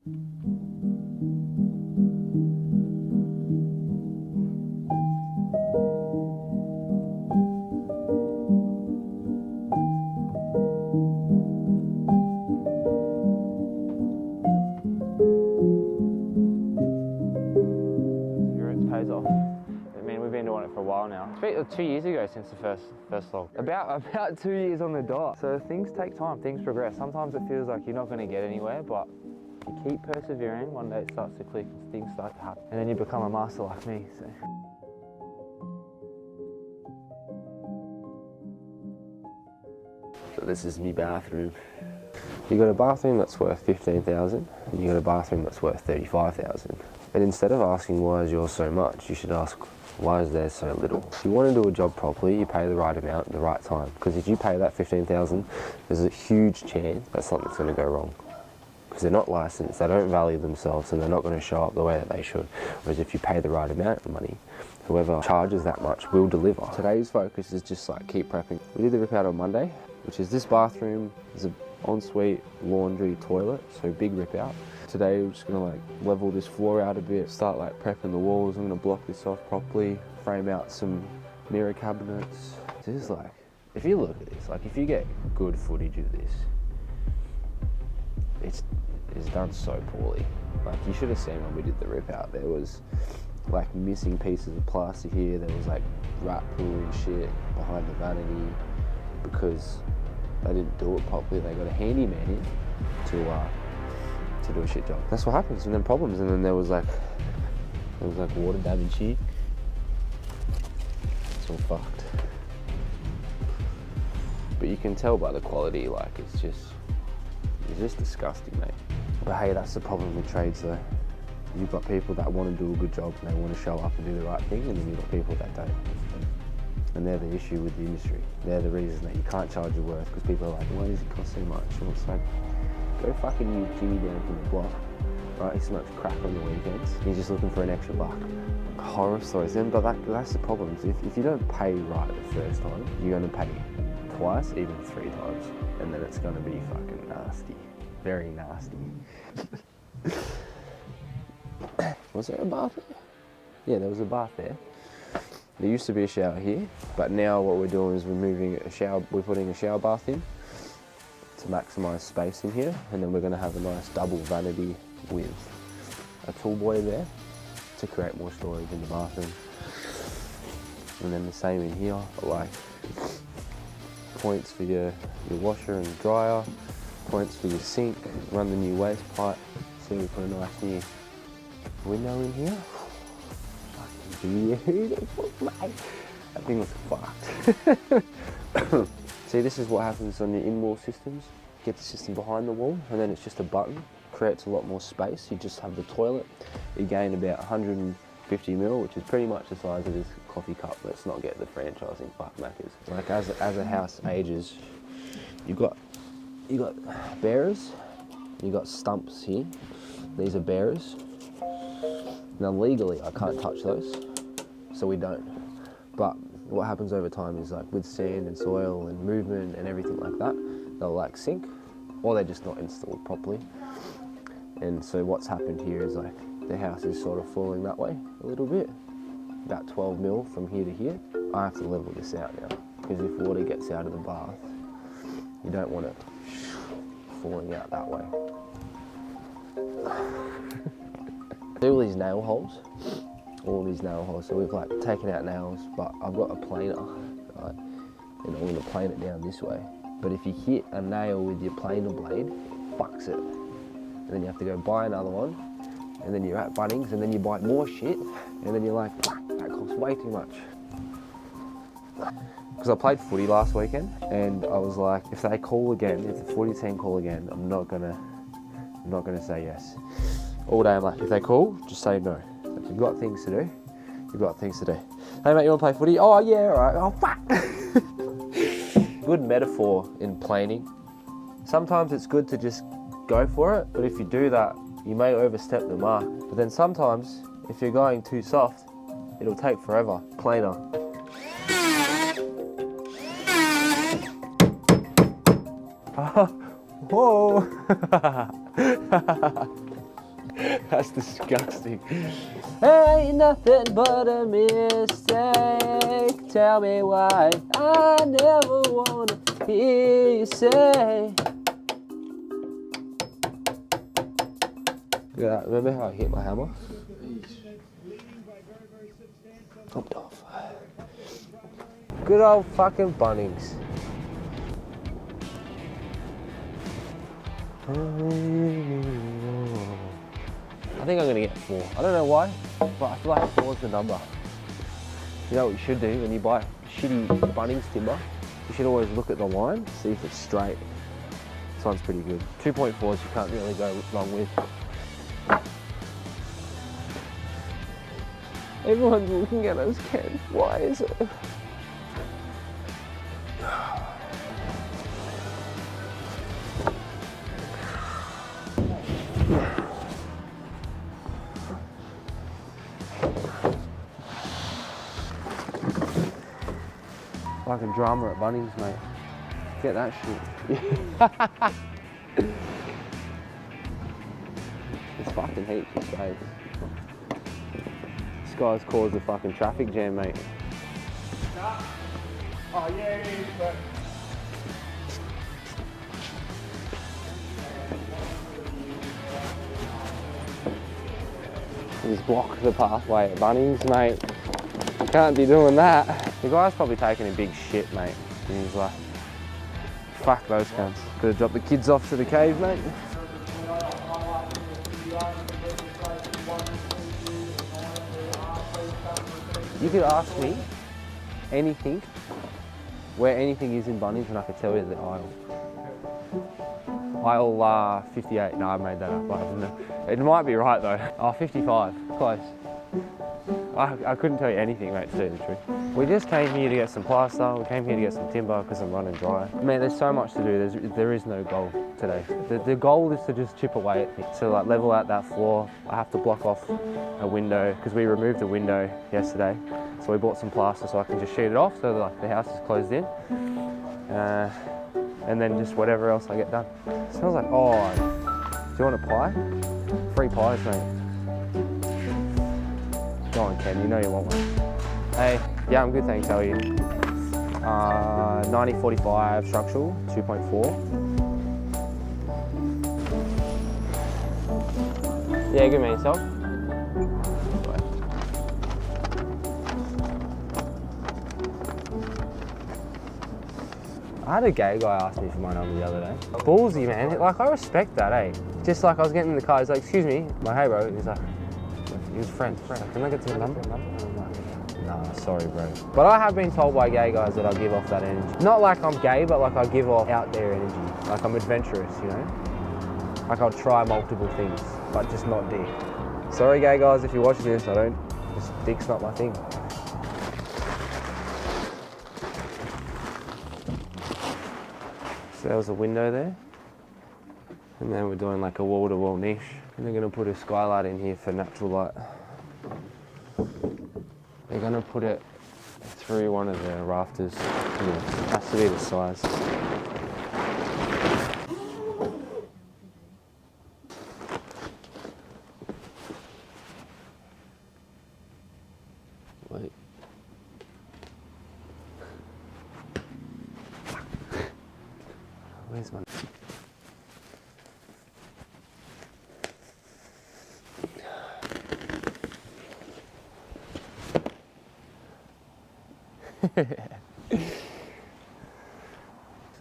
Pays off. I mean, we've been doing it for a while now. It's been 2 years ago since the first log. About 2 years on the dot. So things take time, things progress. Sometimes it feels like you're not going to get anywhere, but if you keep persevering, one day it starts to click and things start to happen. And then you become a master like me. So this is my bathroom. You got a bathroom that's worth 15,000 and you got a bathroom that's worth 35,000. And instead of asking why is yours so much, you should ask why is theirs so little. If you want to do a job properly, you pay the right amount at the right time. Because if you pay that 15,000, there's a huge chance that something's going to go wrong. Because they're not licensed, they don't value themselves, and they're not going to show up the way that they should. Whereas if you pay the right amount of money, whoever charges that much will deliver. Today's focus is just like keep prepping. We did the rip out on Monday, which is this bathroom. There's an ensuite, laundry, toilet, so big rip out. Today we're just gonna like level this floor out a bit, start like prepping the walls. I'm gonna block this off properly, frame out some mirror cabinets. This is like, if you look at this, like if you get good footage of this, it's done so poorly. Like you should have seen when we did the rip out. There was like missing pieces of plastic here. There was like rat poo and shit behind the vanity because they didn't do it properly. They got a handyman in to do a shit job. That's what happens, and then problems. And then there was like water damage here. It's all fucked. But you can tell by the quality, like it's just disgusting, mate. But hey, that's the problem with trades though. You've got people that want to do a good job and they want to show up and do the right thing, and then you've got people that don't. And they're the issue with the industry. They're the reason that you can't charge your worth, because people are like, why does it cost so much? And it's like, go fucking use Jimmy down from the block, right? He smokes crack on the weekends. He's just looking for an extra buck. Horror stories. Then, but that's the problem. If you don't pay right the first time, you're going to pay twice, even 3 times. And then it's going to be fucking nasty. Very nasty. Was there a bath there? Yeah, there was a bath there. There used to be a shower here, but now what we're doing is we're putting a shower bath in to maximise space in here, and then we're going to have a nice double vanity with a tool boy there to create more storage in the bathroom. And then the same in here, like points for your washer and dryer, points for your sink, run the new waste pipe. So we put a nice new window in here. Beautiful, mate. That thing was fucked. See, this is what happens on your in-wall systems. Get the system behind the wall, and then it's just a button. Creates a lot more space. You just have the toilet. You gain about 150 mil, which is pretty much the size of this coffee cup. Let's not get the franchising fuck mackers. Like as a house ages, you got bearers. You got stumps here. These are bearers. Now legally, I can't touch those, so we don't. But what happens over time is like with sand and soil and movement and everything like that, they'll like sink, or they're just not installed properly. And so what's happened here is like the house is sort of falling that way a little bit, about 12 mil from here to here. I have to level this out now, because if water gets out of the bath, you don't want it falling out that way. All these nail holes, so we've like taken out nails, but I've got a planer, right, and I'm going to plane it down this way. But if you hit a nail with your planer blade, fucks it, and then you have to go buy another one, and then you're at Bunnings, and then you buy more shit, and then you're like, fuck, that costs way too much. Because I played footy last weekend, and I was like, if they call again, if the footy team call again, I'm not gonna say yes. All day I'm like, if they call, just say no. If you've got things to do, you've got things to do. Hey mate, you wanna play footy? Oh yeah, alright. Oh fuck! Good metaphor in planing. Sometimes it's good to just go for it, but if you do that, you may overstep the mark. But then sometimes, if you're going too soft, it'll take forever. Planer. Whoa! That's disgusting. Ain't nothing but a mistake. Tell me why I never wanna hear you say. Look at that. Remember how I hit my hammer? Popped off. Good old fucking Bunnings. I think I'm gonna get 4. I don't know why, but I feel like 4 is the number. You know what you should do when you buy shitty Bunnings timber? You should always look at the line, see if it's straight. This one's pretty good. 2.4s you can't really go wrong with. Everyone's looking at us, Ken. Why is it? Fucking drama at Bunnings, mate. Get that shit. There's fucking heaps of space. This guy's caused a fucking traffic jam, mate. Oh yeah, but He's blocked the pathway at Bunnings, mate. You can't be doing that. The guy's probably taking a big shit, mate. And he's like, fuck those cunts. Gotta drop the kids off to the cave, mate. You could ask me anything, where anything is in Bunnings, and I could tell you the aisle. Aisle 58. No, I made that up. I don't know. It might be right though. Oh, 55. Close. I couldn't tell you anything, mate, to tell you the truth. We just came here to get some plaster. We came here to get some timber because I'm running dry. Man, there's so much to do. There is no goal today. The goal is to just chip away at things. So like level out that floor. I have to block off a window because we removed a window yesterday. So we bought some plaster so I can just sheet it off so that like the house is closed in. And then just whatever else I get done. It smells like, oh, do you want a pie? Free pies, mate. Go on, Ken, you know you want one. Hey, yeah, I'm good, thanks, how are you? 9045 structural, 2.4. Yeah, good, man, yourself? I had a gay guy ask me for my number the other day. Ballsy, man. Like, I respect that, eh? Just like I was getting in the car, he's like, excuse me. I'm like, hey, bro. He's like, he was friends. Can I get your number? I'm like, nah, sorry, bro. But I have been told by gay guys that I give off that energy. Not like I'm gay, but like I give off out there energy. Like I'm adventurous, you know? Like I'll try multiple things, but just not dick. Sorry, gay guys, if you're watching this, dick's not my thing. So there was a window there, and then we're doing like a wall-to-wall niche, and they're going to put a skylight in here for natural light. They're going to put it through one of the rafters. Yeah, it has to be the size. Wait. Where's my...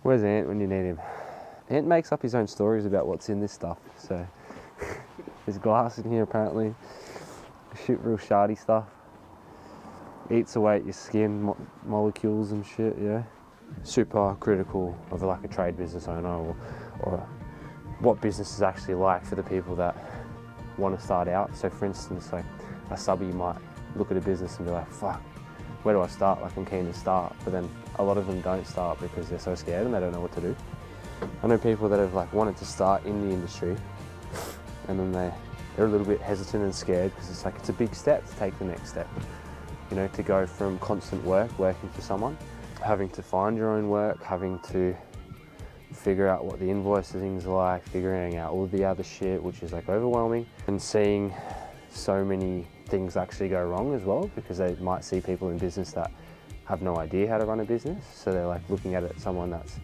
Where's Ant when you need him? Ant makes up his own stories about what's in this stuff, so there's glass in here apparently. Shit, real shardy stuff. Eats away at your skin, molecules and shit, yeah. Super critical of like a trade business owner or what business is actually like for the people that want to start out. So for instance, like a subby might look at a business and be like, fuck, where do I start? Like I'm keen to start, but then a lot of them don't start because they're so scared and they don't know what to do. I know people that have like wanted to start in the industry and then they're a little bit hesitant and scared because it's like it's a big step to take the next step. You know, to go from constant working for someone, having to find your own work, having to figure out what the invoicing's like, figuring out all the other shit, which is like overwhelming, and seeing so many things actually go wrong as well, because they might see people in business that have no idea how to run a business, so they're like looking at it, someone that's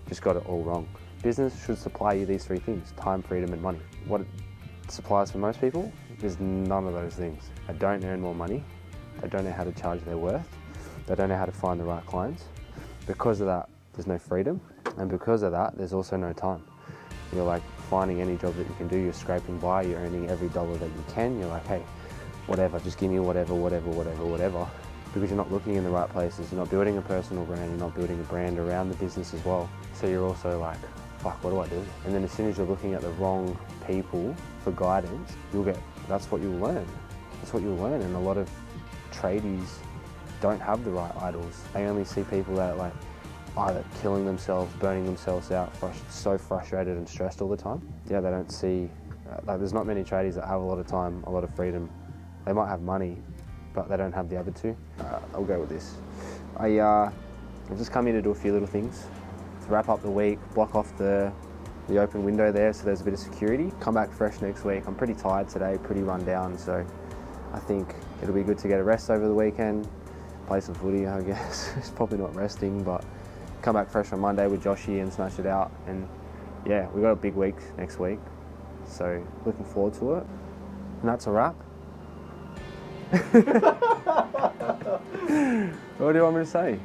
just got it all wrong. Business should supply you these three things: time, freedom, and money. What it supplies for most people is none of those things. They don't earn more money, they don't know how to charge their worth, they don't know how to find the right clients. Because of that, there's no freedom, and because of that, there's also no time. You're like finding any job that you can do, you're scraping by, you're earning every dollar that you can, you're like, hey, whatever, just give me whatever, because you're not looking in the right places, you're not building a personal brand, you're not building a brand around the business as well. So you're also like, fuck, what do I do? And then as soon as you're looking at the wrong people for guidance, that's what you'll learn. That's what you'll learn, and a lot of tradies don't have the right idols. They only see people that are like either killing themselves, burning themselves out, so frustrated and stressed all the time. Yeah, they don't see, like there's not many tradies that have a lot of time, a lot of freedom. They might have money, but they don't have the other two. I'll go with this. I've just come here to do a few little things. To wrap up the week, block off the open window there so there's a bit of security. Come back fresh next week. I'm pretty tired today, pretty run down, so I think it'll be good to get a rest over the weekend. Play some footy, I guess. It's probably not resting, but come back fresh on Monday with Joshy and smash it out. And yeah, we've got a big week next week, so looking forward to it. And that's a wrap. What do you want me to say?